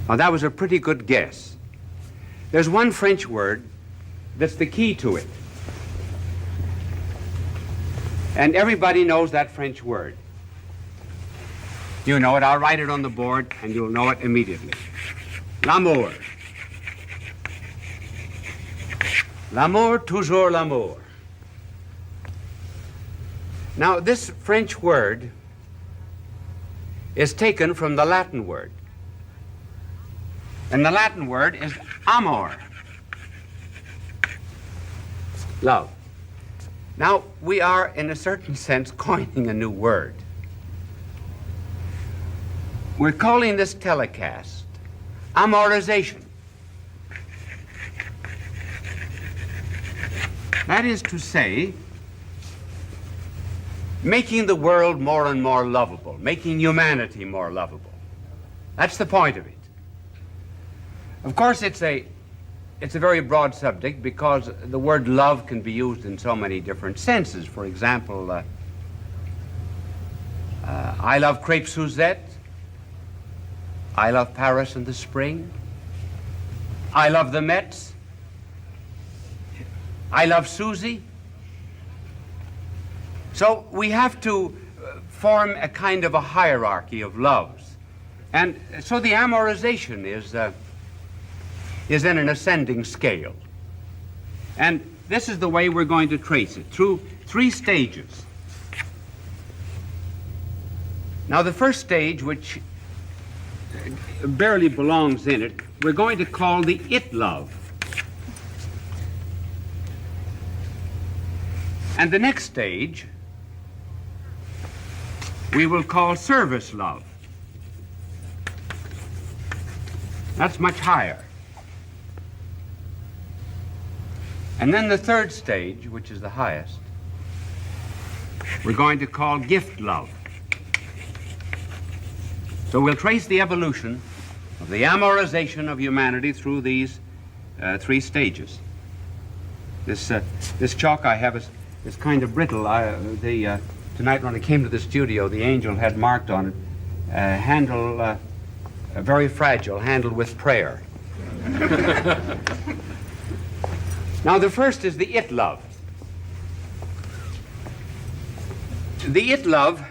Now, that was a pretty good guess. There's one French word that's the key to it. And everybody knows that French word. You know it. I'll write it on the board, and you'll know it immediately. L'amour. L'amour, toujours l'amour. Now, this French word is taken from the Latin word. And the Latin word is amor, love. Now, we are, in a certain sense, coining a new word. We're calling this telecast amorization. That is to say, making the world more and more lovable, making humanity more lovable. That's the point of it. Of course, it's a very broad subject because the word love can be used in so many different senses. For example, I love crepe Suzette. I love Paris in the spring. I love the Mets. I love Susie. So we have to form a kind of a hierarchy of loves. And so the amorization is in an ascending scale. And this is the way we're going to trace it, through 3 stages. Now, the first stage, which barely belongs in it, we're going to call the it love. And the next stage, we will call service love. That's much higher. And then the third stage, which is the highest, we're going to call gift love. So we'll trace the evolution of the amorization of humanity through these 3 stages. This chalk I have is kind of brittle. Tonight when I came to the studio, the angel had marked on it, handle, very fragile, handled with prayer. Now, the first is the it love. The it love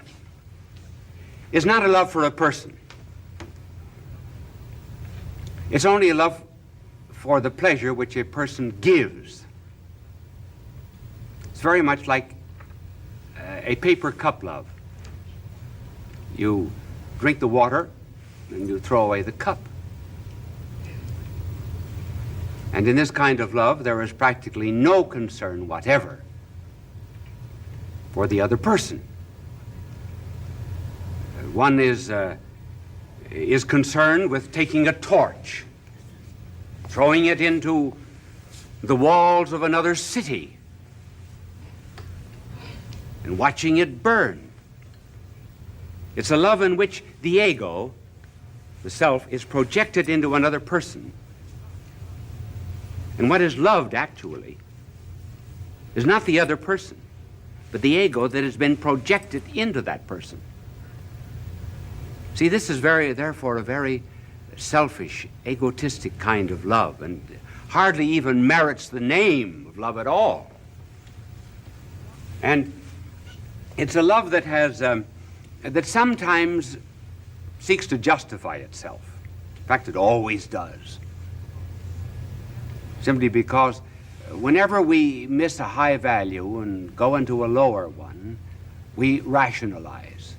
is not a love for a person. It's only a love for the pleasure which a person gives. It's very much like a paper cup love. You drink the water and you throw away the cup. And in this kind of love, there is practically no concern whatever for the other person. One is concerned with taking a torch, throwing it into the walls of another city, and watching it burn. It's a love in which the ego, the self, is projected into another person. And what is loved, actually, is not the other person, but the ego that has been projected into that person. See, this is therefore a very selfish, egotistic kind of love, and hardly even merits the name of love at all. And it's a love that has, that sometimes seeks to justify itself. In fact, it always does. Simply because whenever we miss a high value and go into a lower one, we rationalize.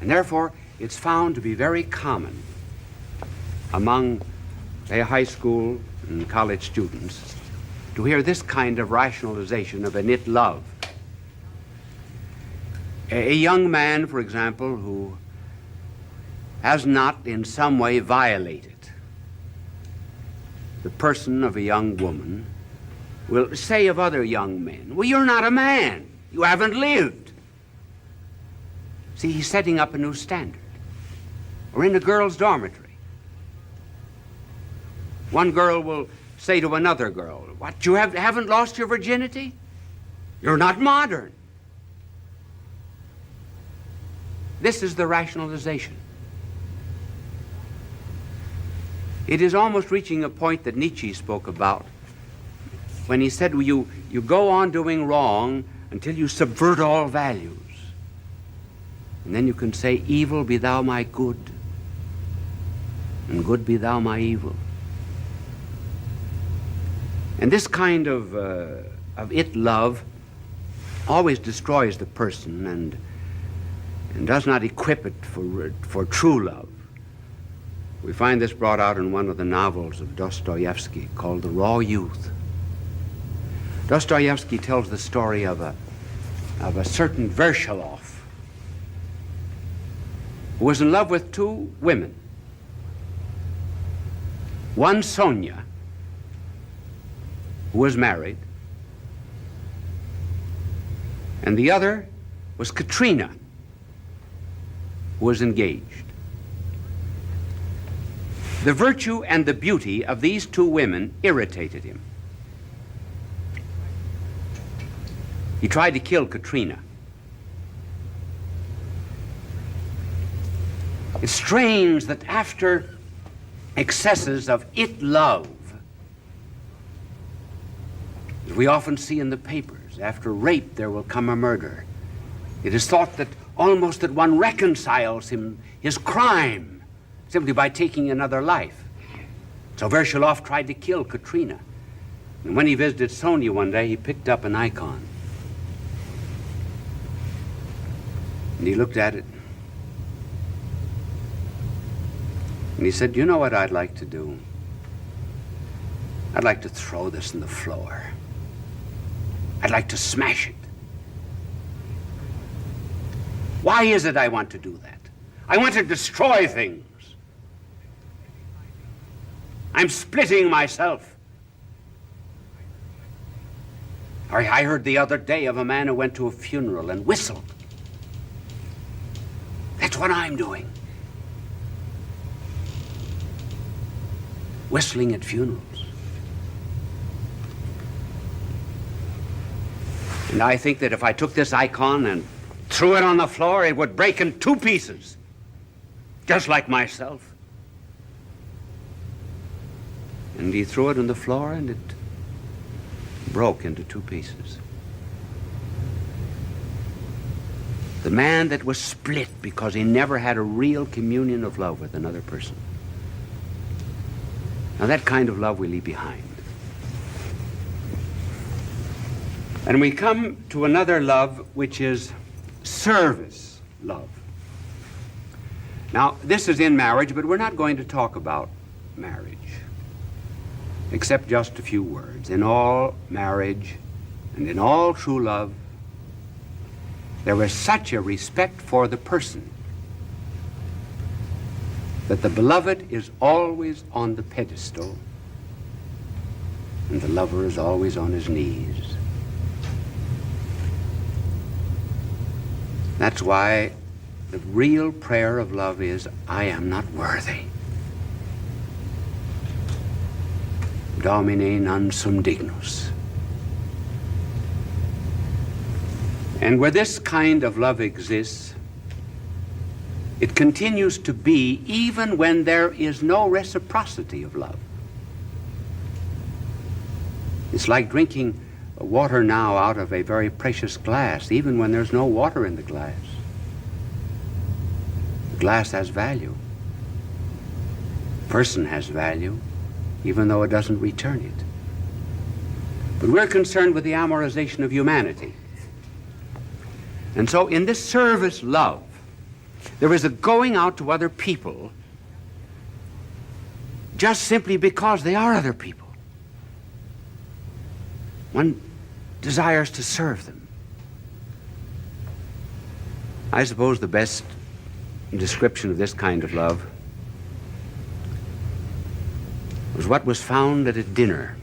And therefore, it's found to be very common among, say, high school and college students to hear this kind of rationalization of an it love. A young man, for example, who has not in some way violated the person of a young woman will say of other young men, well, you're not a man. You haven't lived. See, he's setting up a new standard. Or in a girl's dormitory, one girl will say to another girl, what, you haven't lost your virginity? You're not modern. This is the rationalization. It is almost reaching a point that Nietzsche spoke about when he said, you go on doing wrong until you subvert all values. And then you can say, evil be thou my good, and good be thou my evil. And this kind of it love always destroys the person and does not equip it for true love. We find this brought out in one of the novels of Dostoevsky called The Raw Youth. Dostoevsky tells the story of a certain Vershalov who was in love with two women. One, Sonia, who was married, and the other was Katrina, who was engaged. The virtue and the beauty of these two women irritated him. He tried to kill Katrina. It's strange that after excesses of it love, as we often see in the papers, after rape there will come a murder. It is thought that almost that one reconciles his crime simply by taking another life. So Vershalov tried to kill Katrina. And when he visited Sonia one day, he picked up an icon. And he looked at it. And he said, you know what I'd like to do? I'd like to throw this on the floor. I'd like to smash it. Why is it I want to do that? I want to destroy things. I'm splitting myself. I heard the other day of a man who went to a funeral and whistled. That's what I'm doing. Whistling at funerals. And I think that if I took this icon and threw it on the floor, it would break in two pieces, just like myself. And he threw it on the floor and it broke into two pieces. The man that was split because he never had a real communion of love with another person. Now that kind of love we leave behind. And we come to another love, which is service love. Now, this is in marriage, but we're not going to talk about marriage, except just a few words. In all marriage and in all true love, there is such a respect for the person that the beloved is always on the pedestal and the lover is always on his knees. That's why the real prayer of love is, I am not worthy. Domine non sum dignus. And where this kind of love exists, it continues to be even when there is no reciprocity of love. It's like drinking water now out of a very precious glass, even when there's no water in the glass. The glass has value. The person has value, even though it doesn't return it. But we're concerned with the amorization of humanity. And so in this service love, there is a going out to other people just simply because they are other people. One desires to serve them. I suppose the best description of this kind of love was what was found at a dinner.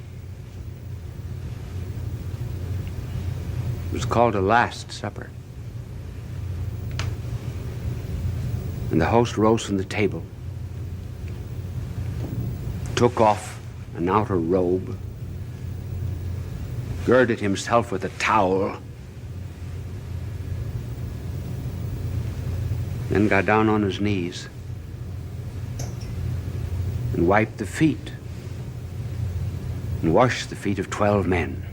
It was called a Last Supper. And the host rose from the table, took off an outer robe, girded himself with a towel, then got down on his knees and wiped the feet and washed the feet of 12 men.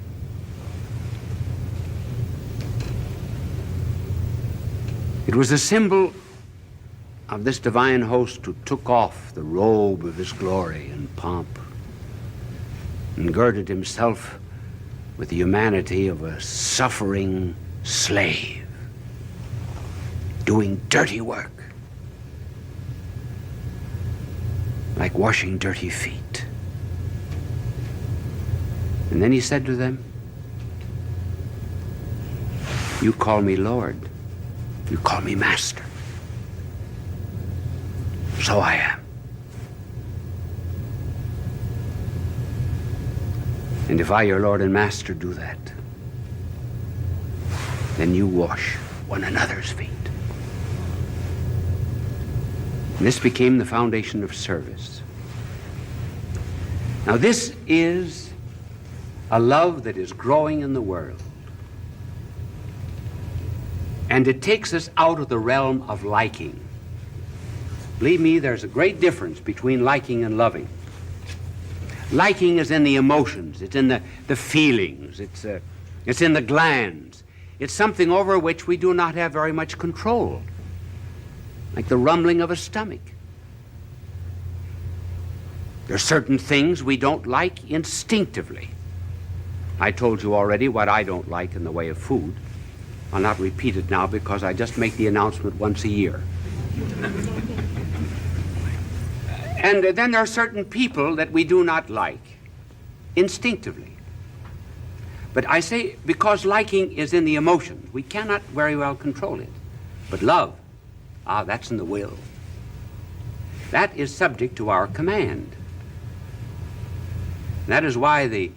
It was a symbol of this divine host who took off the robe of his glory and pomp and girded himself with the humanity of a suffering slave doing dirty work, like washing dirty feet. And then he said to them, "You call me Lord, you call me Master. So I am. And if I, your Lord and Master, do that, then you wash one another's feet." And this became the foundation of service. Now this is a love that is growing in the world. And it takes us out of the realm of liking. Believe me, there's a great difference between liking and loving. Liking is in the emotions, it's in the feelings, it's in the glands. It's something over which we do not have very much control, like the rumbling of a stomach. There are certain things we don't like instinctively. I told you already what I don't like in the way of food. I'll not repeat it now because I just make the announcement once a year. And then there are certain people that we do not like instinctively. But I say, because liking is in the emotions, we cannot very well control it. But love, that's in the will. That is subject to our command. That is why the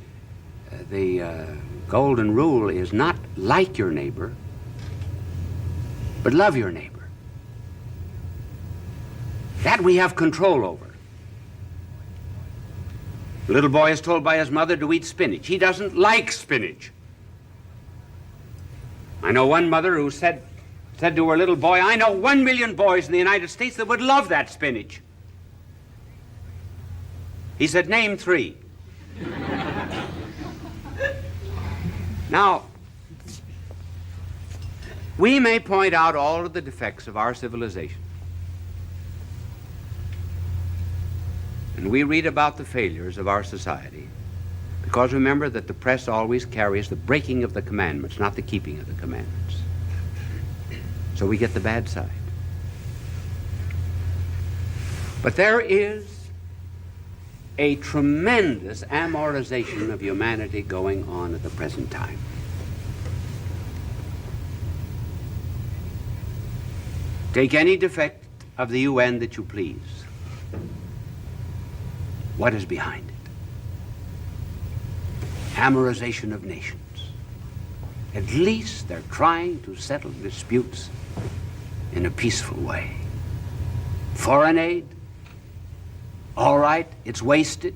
golden rule is not like your neighbor, but love your neighbor. That we have control over. The little boy is told by his mother to eat spinach. He doesn't like spinach. I know one mother who said to her little boy, "I know 1 million boys in the United States that would love that spinach." He said, "Name 3. Now, we may point out all of the defects of our civilization. And we read about the failures of our society, because remember that the press always carries the breaking of the commandments, not the keeping of the commandments. So we get the bad side. But there is a tremendous amoralization of humanity going on at the present time. Take any defect of the UN that you please. What is behind it? Amorization of nations. At least they're trying to settle disputes in a peaceful way. Foreign aid, all right, it's wasted.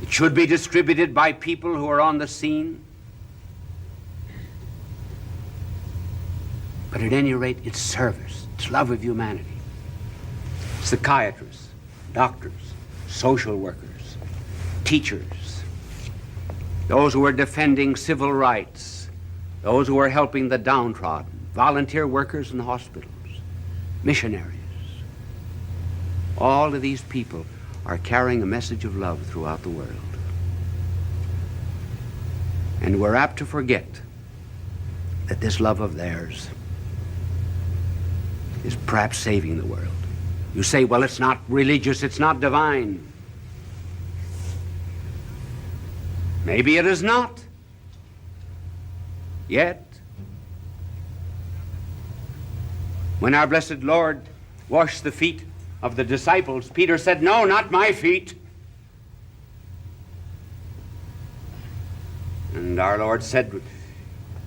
It should be distributed by people who are on the scene. But at any rate, it's service, it's love of humanity. Psychiatrists, doctors, social workers, teachers, those who are defending civil rights, those who are helping the downtrodden, volunteer workers in hospitals, missionaries. All of these people are carrying a message of love throughout the world. And we're apt to forget that this love of theirs is perhaps saving the world. You say, well, it's not religious, it's not divine. Maybe it is not. Yet, when our blessed Lord washed the feet of the disciples, Peter said, "No, not my feet." And our Lord said,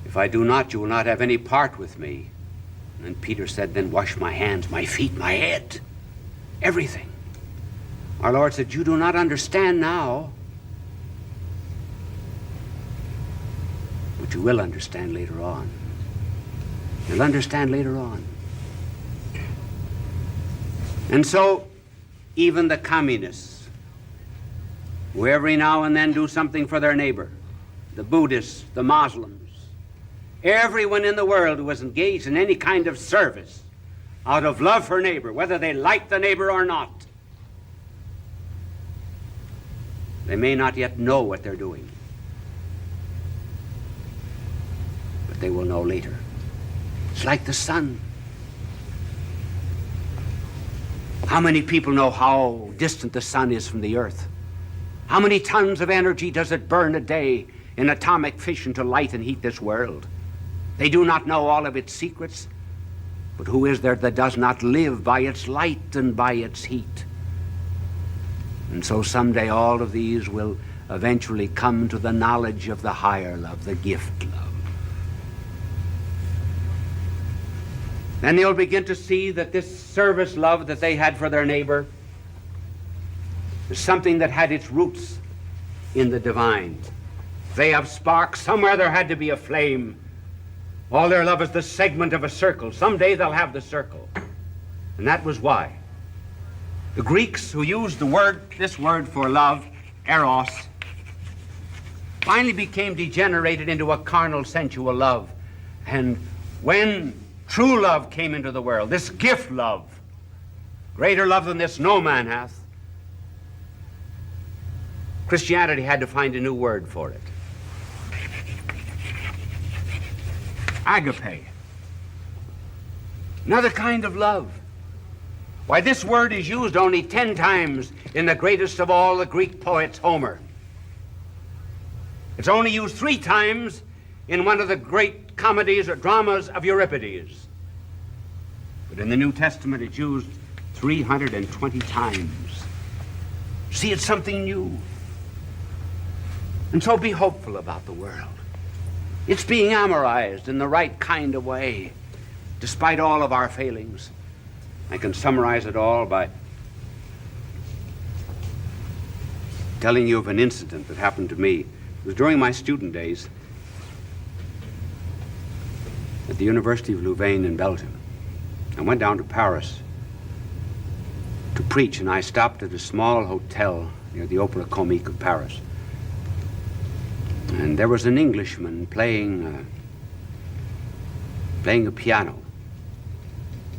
"If I do not, you will not have any part with me." And Peter said, "Then wash my hands, my feet, my head, everything." Our Lord said, "You do not understand now, but you will understand later on. You'll understand later on." And so, even the communists, who every now and then do something for their neighbor, the Buddhists, the Muslims, everyone in the world who is engaged in any kind of service out of love for neighbor, whether they like the neighbor or not, they may not yet know what they're doing, but they will know later. It's like the sun. How many people know how distant the sun is from the earth? How many tons of energy does it burn a day in atomic fission to light and heat this world? They do not know all of its secrets, but who is there that does not live by its light and by its heat? And so someday all of these will eventually come to the knowledge of the higher love, the gift love. Then they'll begin to see that this service love that they had for their neighbor is something that had its roots in the divine. They have sparks. Somewhere there had to be a flame. All their love is the segment of a circle. Someday they'll have the circle. And that was why the Greeks, who used this word for love, eros, finally became degenerated into a carnal, sensual love. And when true love came into the world, this gift love, greater love than this no man hath, Christianity had to find a new word for it. Agape. Another kind of love. Why, this word is used only 10 times in the greatest of all the Greek poets, Homer. It's only used 3 times in one of the great comedies or dramas of Euripides. But in the New Testament, it's used 320 times. See, it's something new. And so be hopeful about the world. It's being amorized in the right kind of way, despite all of our failings. I can summarize it all by telling you of an incident that happened to me. It was during my student days at the University of Louvain in Belgium. I went down to Paris to preach, and I stopped at a small hotel near the Opera Comique of Paris. And there was an Englishman playing a piano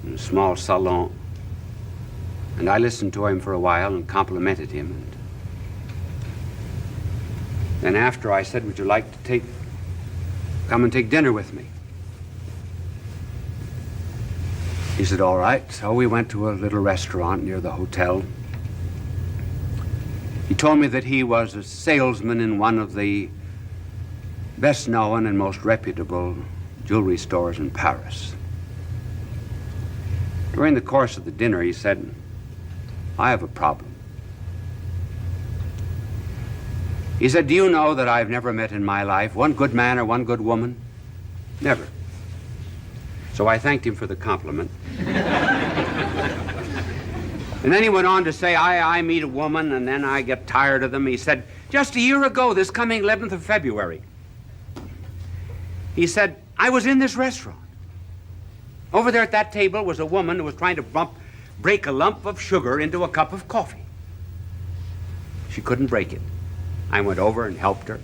in a small salon. And I listened to him for a while and complimented him. And then after I said, would you like to come and take dinner with me? He said, all right. So we went to a little restaurant near the hotel. He told me that he was a salesman in one of the best known and most reputable jewelry stores in Paris. During the course of the dinner, he said, I have a problem. He said, do you know that I've never met in my life one good man or one good woman? Never. So I thanked him for the compliment. And then he went on to say, I meet a woman and then I get tired of them. He said, just a year ago, this coming 11th of February, he said, I was in this restaurant. Over there at that table was a woman who was trying to break a lump of sugar into a cup of coffee. She couldn't break it. I went over and helped her,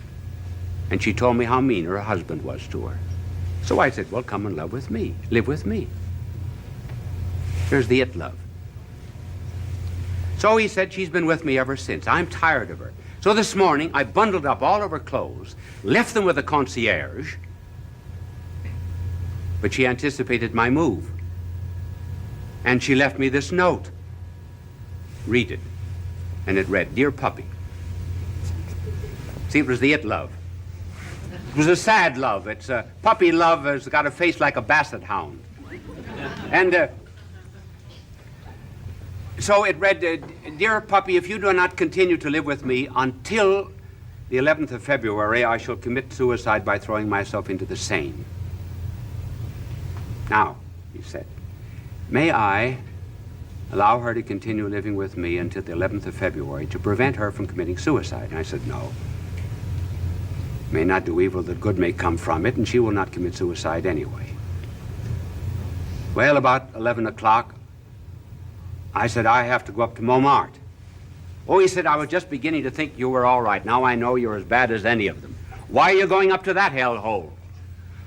and she told me how mean her husband was to her. So I said, well, come and live with me. Here's the it love. So he said, she's been with me ever since. I'm tired of her. So this morning, I bundled up all of her clothes, left them with the concierge, but she anticipated my move. And she left me this note. Read it. And it read, Dear Puppy. See, it was the it love. It was a sad love. It's a puppy love has got a face like a basset hound. And so it read, Dear Puppy, if you do not continue to live with me until the 11th of February, I shall commit suicide by throwing myself into the Seine. Now, he said, may I allow her to continue living with me until the 11th of February to prevent her from committing suicide? And I said, no. May not do evil that good may come from it, and she will not commit suicide anyway. Well, about 11 o'clock, I said, I have to go up to Montmartre. Oh, he said, I was just beginning to think you were all right. Now I know you're as bad as any of them. Why are you going up to that hellhole?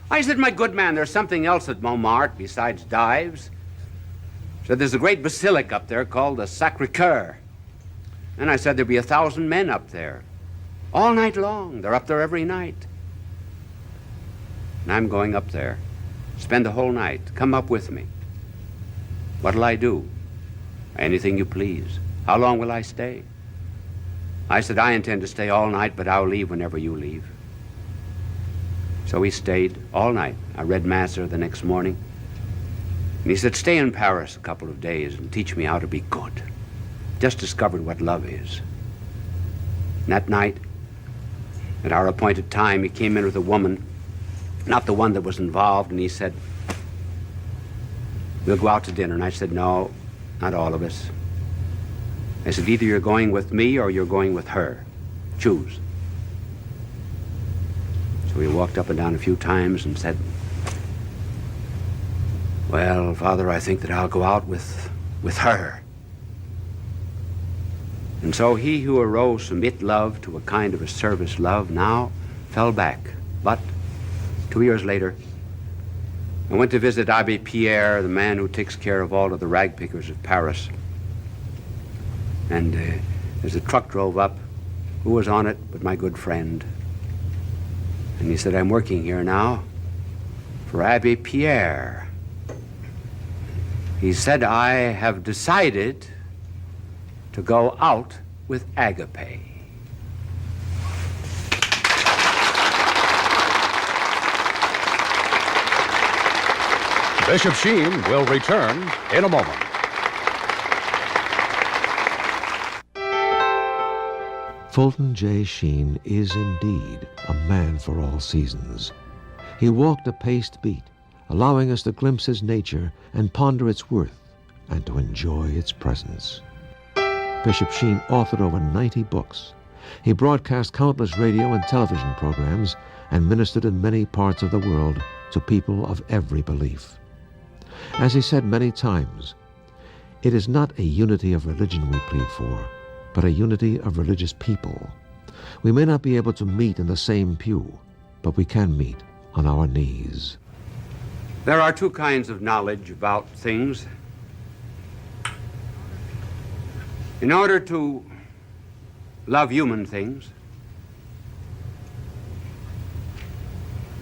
I said, my good man, there's something else at Montmartre besides dives. Said, there's a great basilica up there called the Sacre-Cœur. And I said, there'll be 1,000 men up there. All night long. They're up there every night. And I'm going up there. Spend the whole night. Come up with me. What'll I do? Anything you please. How long will I stay? I said, I intend to stay all night, but I'll leave whenever you leave. So he stayed all night. I read Mass there the next morning. And he said, stay in Paris a couple of days and teach me how to be good. Just discovered what love is. And that night, at our appointed time, he came in with a woman, not the one that was involved, and he said, we'll go out to dinner. And I said, no, not all of us. I said, either you're going with me or you're going with her. Choose. So he walked up and down a few times and said, well, Father, I think that I'll go out with her. And so he who arose from it love to a kind of a service love now fell back. But 2 years later, I went to visit Abbé Pierre, the man who takes care of all of the rag pickers of Paris. And as the truck drove up, who was on it but my good friend? And he said, I'm working here now for Abbé Pierre. He said, I have decided to go out with Agape. Bishop Sheen will return in a moment. Fulton J.Sheen is indeed a man for all seasons. He walked a paced beat, allowing us to glimpse his nature and ponder its worth and to enjoy its presence. Bishop Sheen authored over 90 books. He broadcast countless radio and television programs and ministered in many parts of the world to people of every belief. As he said many times, it is not a unity of religion we plead for, but a unity of religious people. We may not be able to meet in the same pew, but we can meet on our knees. There are two kinds of knowledge about things. In order to love human things,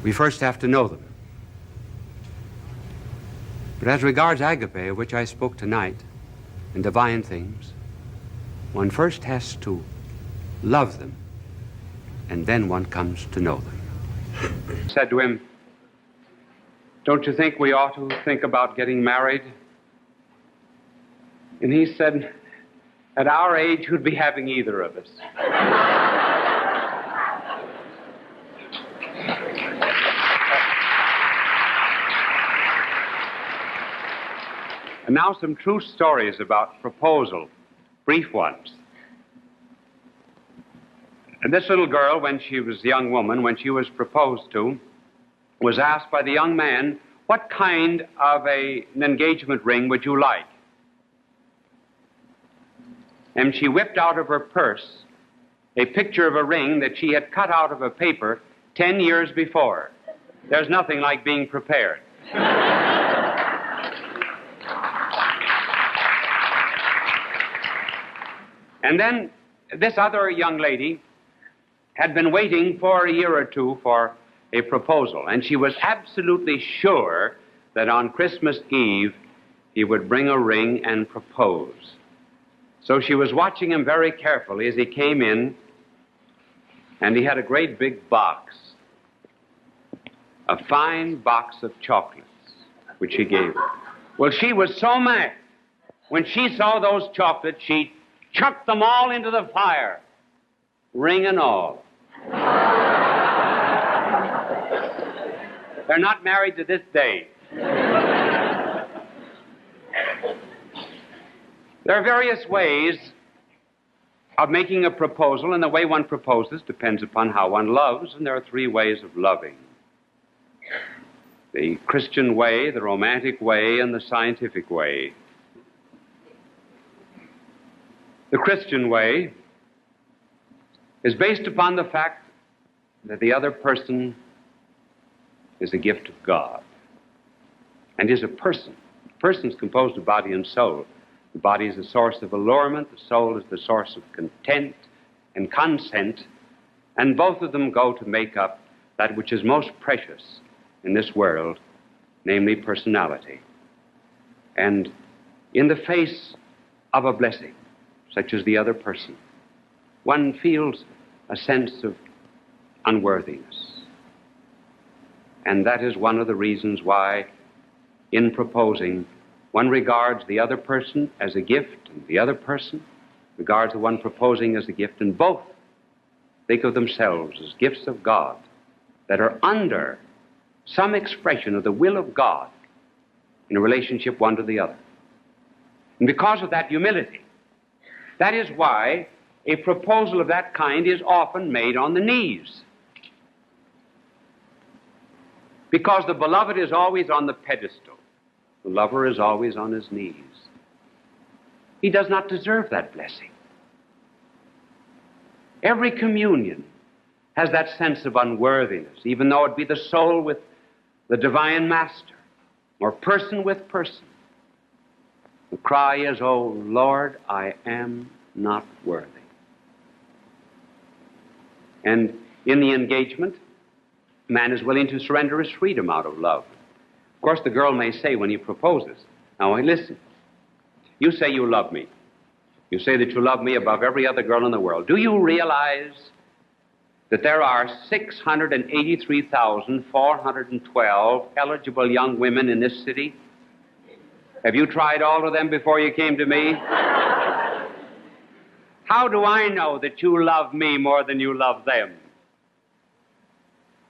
we first have to know them. But as regards agape, of which I spoke tonight, and divine things, one first has to love them, and then one comes to know them. I said to him, don't you think we ought to think about getting married? And he said, at our age, who'd be having either of us? And now some true stories about proposal, brief ones. And this little girl, when she was a young woman, when she was proposed to, was asked by the young man, what kind of an engagement ring would you like? And she whipped out of her purse a picture of a ring that she had cut out of a paper 10 years before. There's nothing like being prepared. And then this other young lady had been waiting for a year or two for a proposal, and she was absolutely sure that on Christmas Eve he would bring a ring and propose. So she was watching him very carefully as he came in, and he had a great big box, a fine box of chocolates, which he gave her. Well, she was so mad. When she saw those chocolates, she chucked them all into the fire, ring and all. They're not married to this day. There are various ways of making a proposal, and the way one proposes depends upon how one loves, and there are three ways of loving: the Christian way, the romantic way, and the scientific way. The Christian way is based upon the fact that the other person is a gift of God and is a person. A person is composed of body and soul. The body is the source of allurement, the soul is the source of content and consent, and both of them go to make up that which is most precious in this world, namely personality. And in the face of a blessing, such as the other person, one feels a sense of unworthiness. And that is one of the reasons why, in proposing, one regards the other person as a gift, and the other person regards the one proposing as a gift, and both think of themselves as gifts of God that are under some expression of the will of God in a relationship one to the other. And because of that humility, that is why a proposal of that kind is often made on the knees. Because the beloved is always on the pedestal. The lover is always on his knees. He does not deserve that blessing. Every communion has that sense of unworthiness, even though it be the soul with the divine master, or person with person. The cry is, "Oh Lord, I am not worthy." And in the engagement, man is willing to surrender his freedom out of love. Of course, the girl may say when he proposes, "Now listen, you say you love me. You say that you love me above every other girl in the world. Do you realize that there are 683,412 eligible young women in this city? Have you tried all of them before you came to me? How do I know that you love me more than you love them?"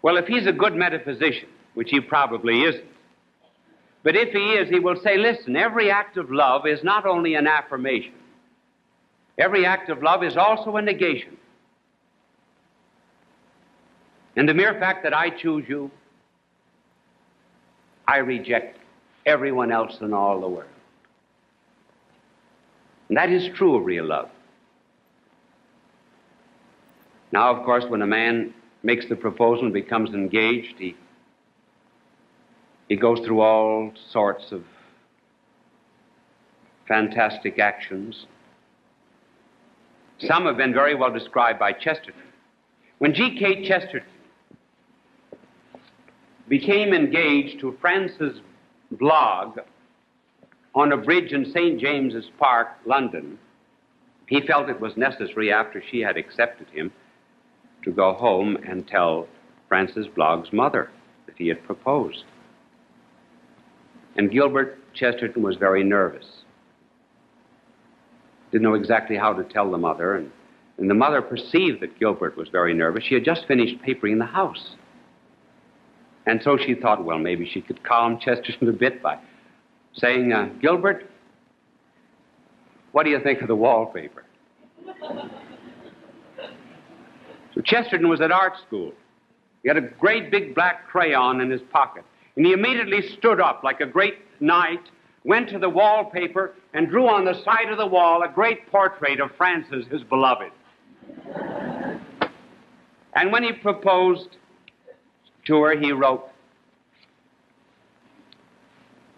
Well, if he's a good metaphysician, which he probably isn't, but if he is, he will say, listen, every act of love is not only an affirmation. Every act of love is also a negation. And the mere fact that I choose you, I reject everyone else in all the world. And that is true of real love. Now, of course, when a man makes the proposal and becomes engaged, he goes through all sorts of fantastic actions. Some have been very well described by Chesterton. When G.K. Chesterton became engaged to Frances Blogg on a bridge in St. James's Park, London, he felt it was necessary, after she had accepted him, to go home and tell Frances Blogg's mother that he had proposed. And Gilbert Chesterton was very nervous. Didn't know exactly how to tell the mother, and the mother perceived that Gilbert was very nervous. She had just finished papering the house. And so she thought, well, maybe she could calm Chesterton a bit by saying, "Gilbert, what do you think of the wallpaper?" So Chesterton was at art school. He had a great big black crayon in his pocket. And he immediately stood up like a great knight, went to the wallpaper, and drew on the side of the wall a great portrait of Frances, his beloved. And when he proposed to her, he wrote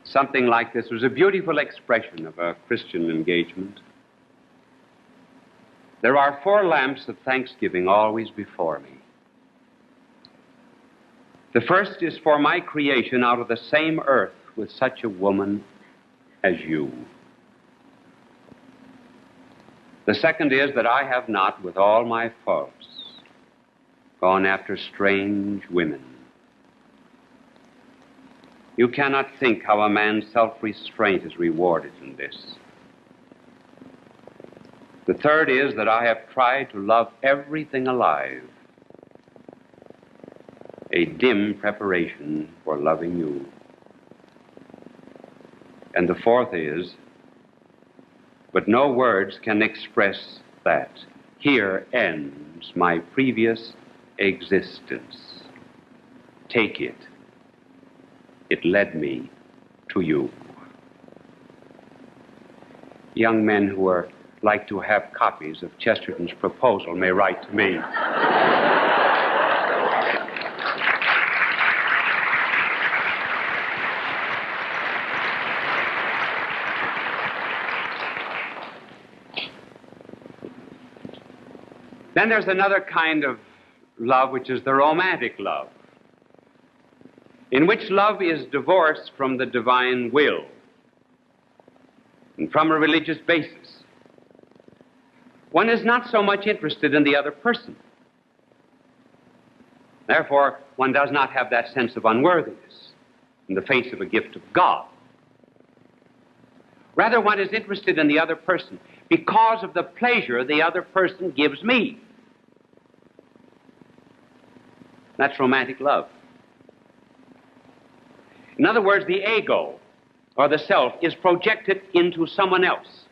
something like this. It was a beautiful expression of a Christian engagement. "There are 4 lamps of thanksgiving always before me. The first is for my creation out of the same earth with such a woman as you. The second is that I have not, with all my faults, gone after strange women. You cannot think how a man's self-restraint is rewarded in this. The third is that I have tried to love everything alive, a dim preparation for loving you. And the fourth is, but no words can express that. Here ends my previous existence. Take it. It led me to you." Young men who are like to have copies of Chesterton's proposal may write to me. Then there's another kind of love, which is the romantic love, in which love is divorced from the divine will and from a religious basis. One is not so much interested in the other person. Therefore, one does not have that sense of unworthiness in the face of a gift of God. Rather, one is interested in the other person because of the pleasure the other person gives me. That's romantic love. In other words, the ego, or the self, is projected into someone else.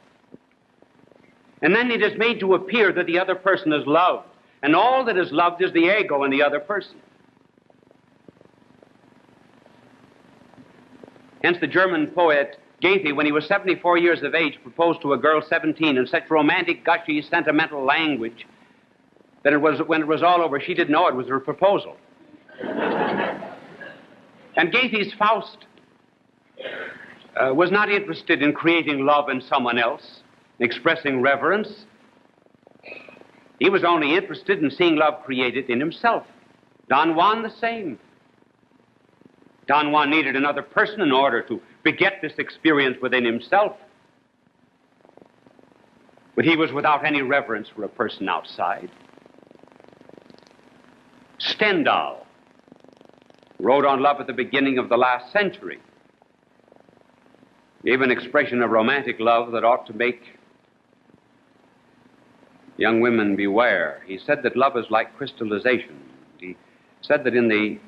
And then it is made to appear that the other person is loved. And all that is loved is the ego in the other person. Hence the German poet Goethe, when he was 74 years of age, proposed to a girl 17 in such romantic, gushy, sentimental language that when it was all over, she didn't know it was her proposal. And Goethe's Faust was not interested in creating love in someone else, expressing reverence. He was only interested in seeing love created in himself. Don Juan the same. Don Juan needed another person in order to beget this experience within himself. But he was without any reverence for a person outside. Stendhal wrote on love at the beginning of the last century, gave an expression of romantic love that ought to make young women beware. He said that love is like crystallization. He said that in the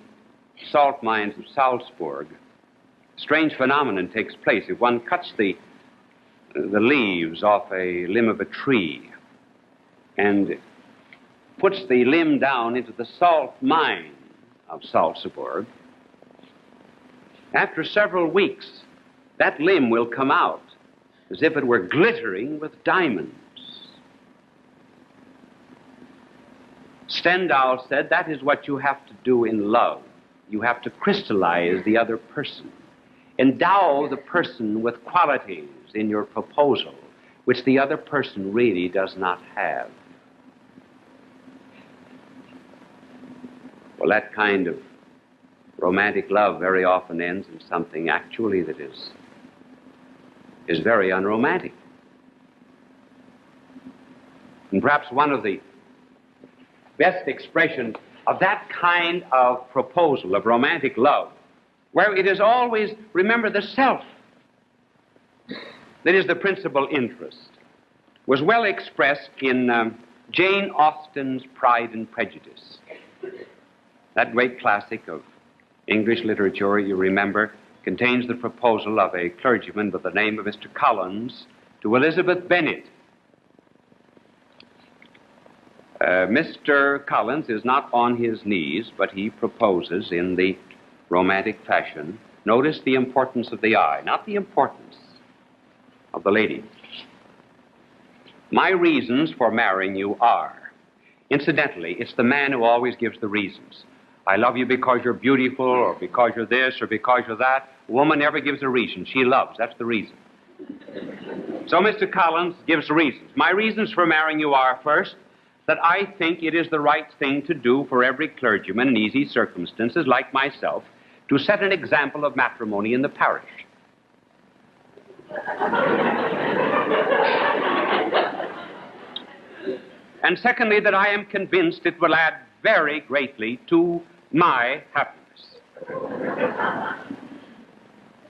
salt mines of Salzburg, a strange phenomenon takes place. If one cuts the leaves off a limb of a tree and puts the limb down into the salt mine of Salzburg, after several weeks, that limb will come out as if it were glittering with diamonds. Stendhal said that is what you have to do in love. You have to crystallize the other person. Endow the person with qualities in your proposal which the other person really does not have. Well, that kind of romantic love very often ends in something actually that is very unromantic. And perhaps one of the best expressions of that kind of proposal, of romantic love, where it is always, remember, the self that is the principal interest, was well expressed in Jane Austen's Pride and Prejudice. That great classic of English literature, you remember, contains the proposal of a clergyman by the name of Mr. Collins to Elizabeth Bennet. Mr. Collins is not on his knees, but he proposes in the romantic fashion. Notice the importance of the I, not the importance of the lady. My reasons for marrying you are. Incidentally, it's the man who always gives the reasons. I love you because you're beautiful, or because you're this, or because you're that. A woman never gives a reason. She loves. That's the reason. So Mr. Collins gives reasons. My reasons for marrying you are, first, that I think it is the right thing to do for every clergyman in easy circumstances, like myself, to set an example of matrimony in the parish. And secondly, that I am convinced it will add very greatly to my happiness.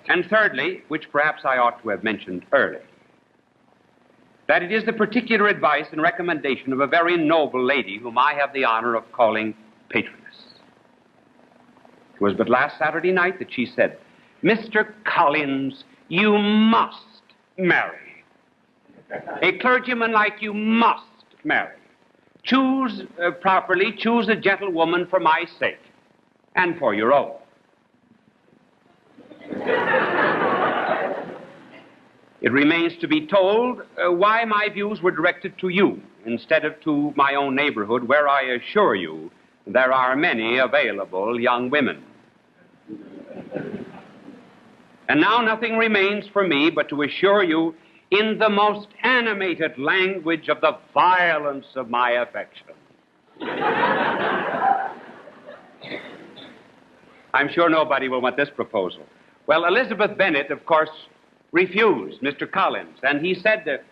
And thirdly, which perhaps I ought to have mentioned early, that it is the particular advice and recommendation of a very noble lady whom I have the honor of calling patroness. It was but last Saturday night that she said, "Mr. Collins, you must marry. A clergyman like you must marry. Choose properly, choose a gentlewoman for my sake and for your own." It remains to be told why my views were directed to you instead of to my own neighborhood, where I assure you there are many available young women. And now nothing remains for me but to assure you in the most animated language of the violence of my affection. I'm sure nobody will want this proposal. Well, Elizabeth Bennet, of course, refused Mr. Collins, and he said that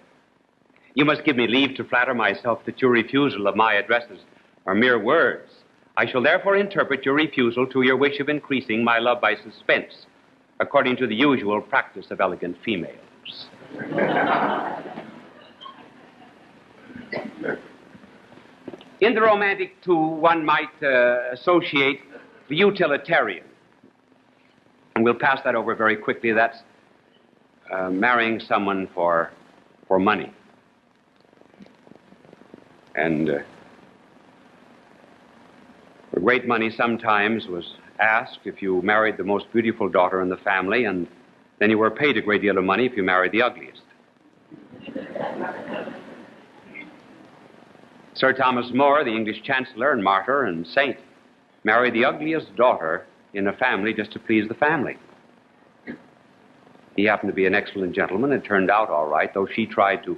you must give me leave to flatter myself that your refusal of my addresses are mere words. I shall therefore interpret your refusal to your wish of increasing my love by suspense, according to the usual practice of elegant females. In the romantic, too, one might associate the utilitarian. And we'll pass that over very quickly. That's marrying someone for money. And for great money sometimes was asked if you married the most beautiful daughter in the family, and then you were paid a great deal of money if you married the ugliest. Sir Thomas More, the English chancellor and martyr and saint, married the ugliest daughter in a family just to please the family. He happened to be an excellent gentleman. It turned out all right, though she tried to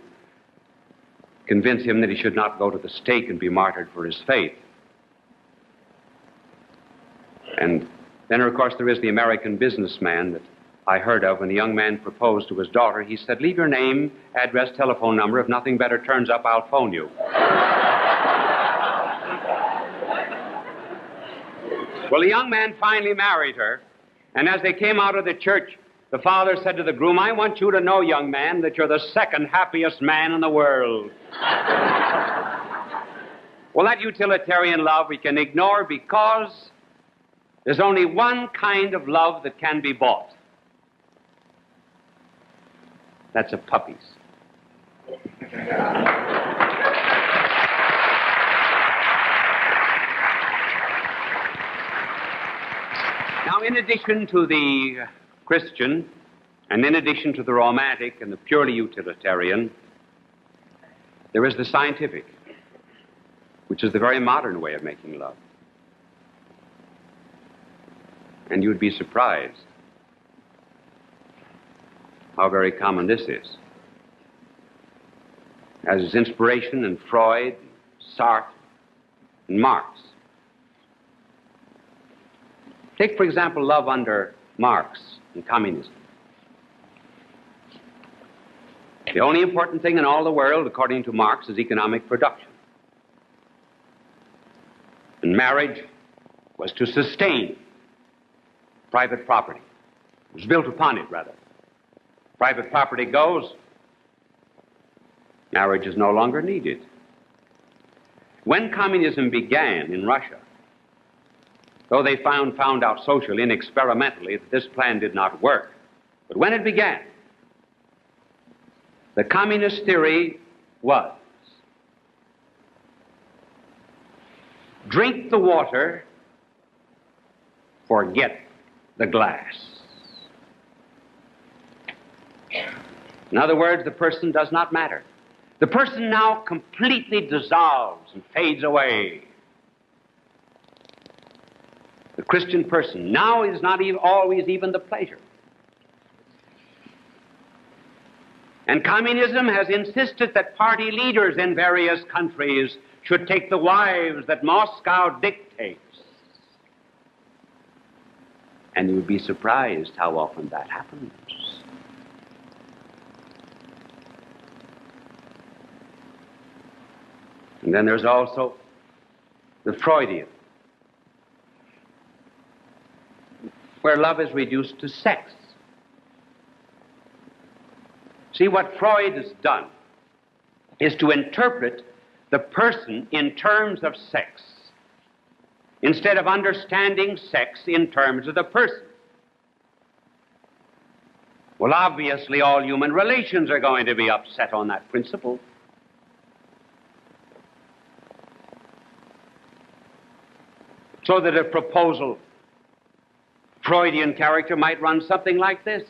convince him that he should not go to the stake and be martyred for his faith. And then, of course, there is the American businessman that I heard of. When the young man proposed to his daughter, he said, "Leave your name, address, telephone number. If nothing better turns up, I'll phone you." Well, the young man finally married her, and as they came out of the church, the father said to the groom, "I want you to know, young man, that you're the second happiest man in the world." Well, that utilitarian love we can ignore because there's only one kind of love that can be bought. That's a puppy's. Now, in addition to the Christian, and in addition to the romantic and the purely utilitarian, there is the scientific, which is the very modern way of making love. And you'd be surprised how very common this is. As is inspiration in Freud, Sartre, and Marx. Take, for example, love under Marx and communism. The only important thing in all the world, according to Marx, is economic production. And marriage was to sustain private property. It was built upon it, rather. Private property goes, marriage is no longer needed. When communism began in Russia, though they found out socially and experimentally that this plan did not work, but when it began, the communist theory was drink the water, forget the glass. In other words, the person does not matter. The person now completely dissolves and fades away. The Christian person now is not always even the pleasure. And communism has insisted that party leaders in various countries should take the wives that Moscow dictates. And you would be surprised how often that happens. And then there's also the Freudian, where love is reduced to sex. See, what Freud has done is to interpret the person in terms of sex, instead of understanding sex in terms of the person. Well, obviously, all human relations are going to be upset on that principle. So that a proposal, Freudian character, might run something like this.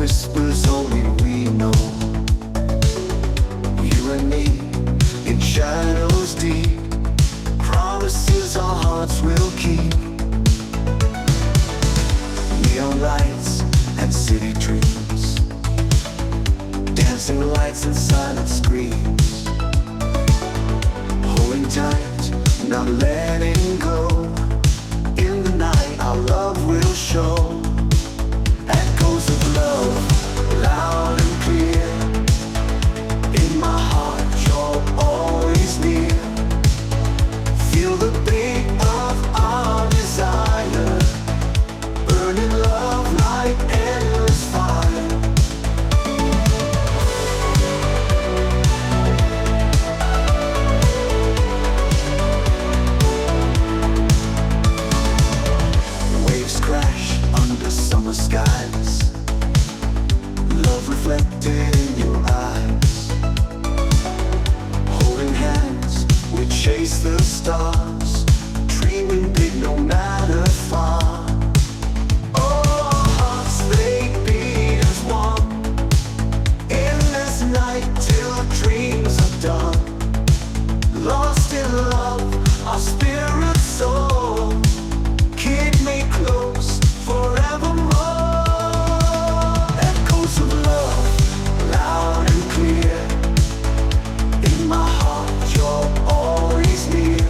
whispers only we know. You and me in shadows deep, promises our hearts will keep. Neon lights and city dreams, dancing lights and silent screams, holding tight, not letting go. In the night our love will show. Echoes of love, loud and clear. In my heart you're always near. Feel the beat of our desire, burning love like endless fire. Waves crash under summer skies, love reflected in your eyes. Holding hands, we chase the stars, dreaming big no matter far. Oh, our hearts, they beat as one, in this night till dreams are done. Lost in love, our spirits soar. Keep me close forevermore. Echoes of love, loud and clear. In my heart you're always near.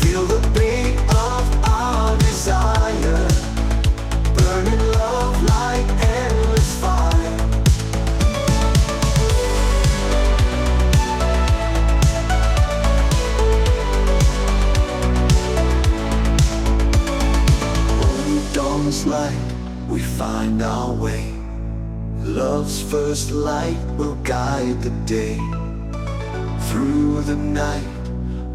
Feel the beat of our desire, burning love like endless fire. When dawn's light, we find our way. Love's first light will guide the day. Through the night,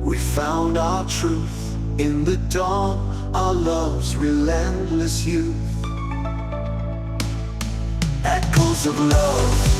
we found our truth. In the dawn, our love's relentless youth. Echoes of love,